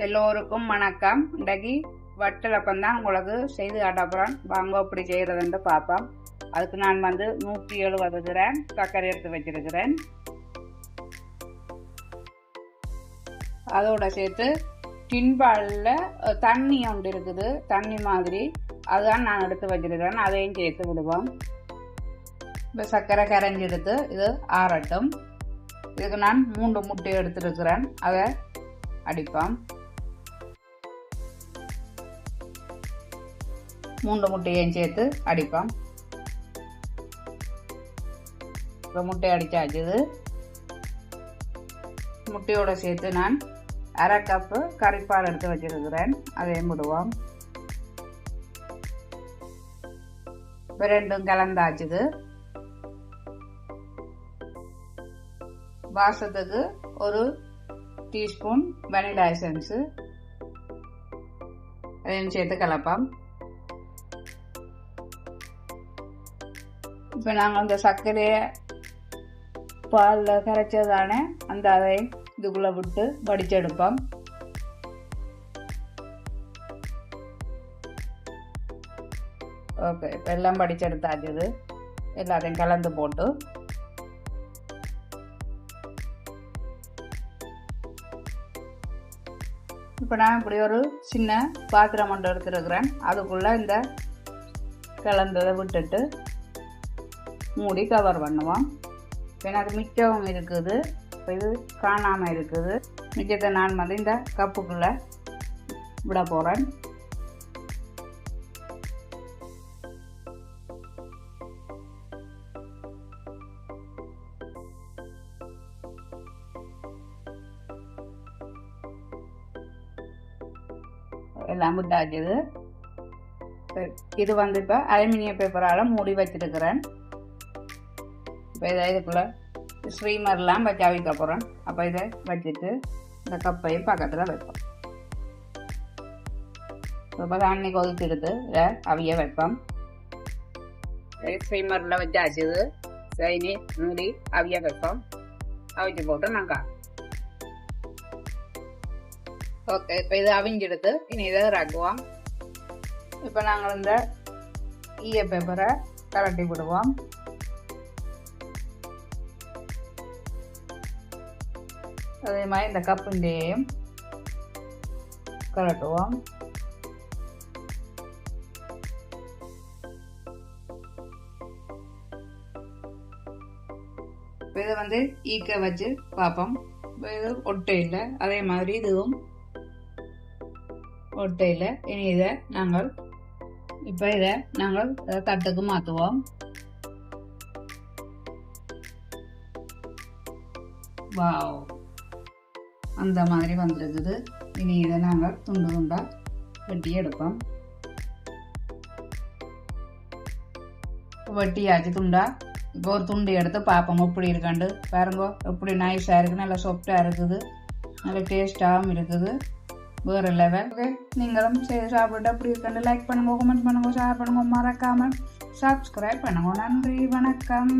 எல்லோருக்கும் வணக்கம். இன்றைக்கு வட்டலப்பம் தான் உங்களுக்கு செய்து காட்டப்புறம் வாங்க எப்படி செய்கிறதுன்னு பார்ப்போம். அதுக்கு நான் 170 கிராம் சர்க்கரை எடுத்து வச்சிருக்கிறேன். அதோட சேர்த்து டின்பாலில் தண்ணி ஒன்று இருக்குது, தண்ணி மாதிரி அதுதான் நான் எடுத்து வச்சிருக்கிறேன். அதையும் சேர்த்து விடுவோம். இப்போ சர்க்கரை கரைஞ்சி எடுத்து இது ஆறட்டும். இதுக்கு நான் 3 முட்டை எடுத்துருக்கிறேன். அதை அடிப்போம். 3 முட்டையையும் சேர்த்து அடிப்போம். இப்போ முட்டை அடிச்சாச்சுது. முட்டையோட சேர்த்து நான் 1/2 கப்பு கறிப்பால் எடுத்து வச்சிருக்கிறேன். அதையும் விடுவோம். இப்போ ரெண்டும் கலந்தாச்சுது. வாசத்துக்கு 1 டீஸ்பூன் வெனிலா எசன்ஸு அதையும் சேர்த்து கலப்போம். இப்போ நாங்கள் அந்த சர்க்கரையை பாலில் கரைச்சதானே அந்த அதை இதுக்குள்ளே விட்டு வடிச்செடுப்போம். ஓகே, இப்போ எல்லாம் வடிச்செடுத்தாச்சுது. எல்லாத்தையும் கலந்து போட்டு இப்போ நான் இப்படி ஒரு சின்ன பாத்திரம் ஒன்று எடுத்துருக்கிறேன். அதுக்குள்ளே இந்த கலந்ததை விட்டுட்டு மூடி கவர் பண்ணுவோம். எனக்கு மிச்சம் இருக்குது, இப்போ இது காணாமல் இருக்குது. மிச்சத்தை நான் இந்த கப்புக்குள்ளே விட போகிறேன். எல்லாம் விட்டாச்சுது. இது இப்போ அலுமினிய பேப்பரால் மூடி வச்சிருக்கிறேன். இப்போ இதை இதுக்குள்ளே ஸ்ரீமர்லாம் வச்சு அவிக்க போகிறேன். அப்போ இதை வச்சுட்டு இந்த கப்பையும் பக்கத்தில் வைப்போம். இப்போ தண்ணி கொதிச்சுடுத்து இதை அவிய வைப்போம். ஸ்ரீமரில் வச்சாச்சுது. சைனி மூடி அவிய வைப்போம். அவிச்சு போட்டு நாங்கள் ஓகே. இப்போ இது அவிஞ்செடுத்து இனி இதை இறக்குவோம். இப்போ நாங்கள் இந்த ஈய பேப்பரை கரட்டி விடுவோம். அதே மாதிரி இந்த கப்புண்டையும் கரட்டுவோம். இதை ஈக்க வச்சு பார்ப்போம். இது ஒட்டையில் அதே மாதிரி இதுவும் ஒட்டையில். இனி இதை நாங்கள் தட்டுக்கு மாற்றுவோம். வாவ், அந்த மாதிரி வந்துருக்குது. இனி இதை நாங்கள் துண்டு துண்டா வெட்டி எடுப்போம். வெட்டியாச்சு துண்டா. இப்போ ஒரு துண்டு எடுத்து பார்ப்போம் எப்படி இருக்காண்டு. பாருங்க எப்படி நைஸாக இருக்குது, நல்லா சாஃப்டாக இருக்குது, நல்ல டேஸ்டாகவும் இருக்குது. வேறு லெவல். ஓகே, நீங்களும் செய்து சாப்பிட்டு அப்படி இருக்காண்டு லைக் பண்ணுங்க, கமெண்ட் பண்ணுங்க, ஷேர் பண்ணுங்க, மறக்காமல் சப்ஸ்கிரைப் பண்ணுங்க. நன்றி, வணக்கம்.